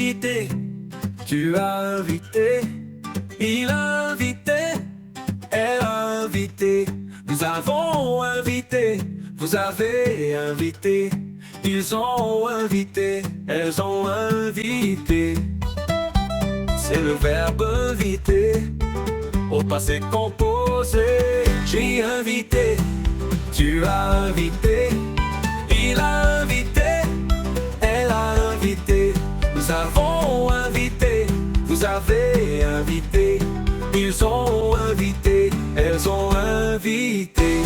invité, tu as invité, il a invité, elle a invité, nous avons invité, vous avez invité, ils ont invité, elles ont invité. C'est le verbe inviter, au passé composé. J'ai invité, tu as invité, il a invité, elle a invité, nous avons invité, vous avez invité, ils ont invité, elles ont invité.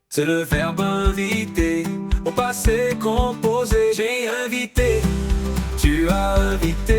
C'est le verbe inviter, au passé composé. J'ai invité, tu as invité,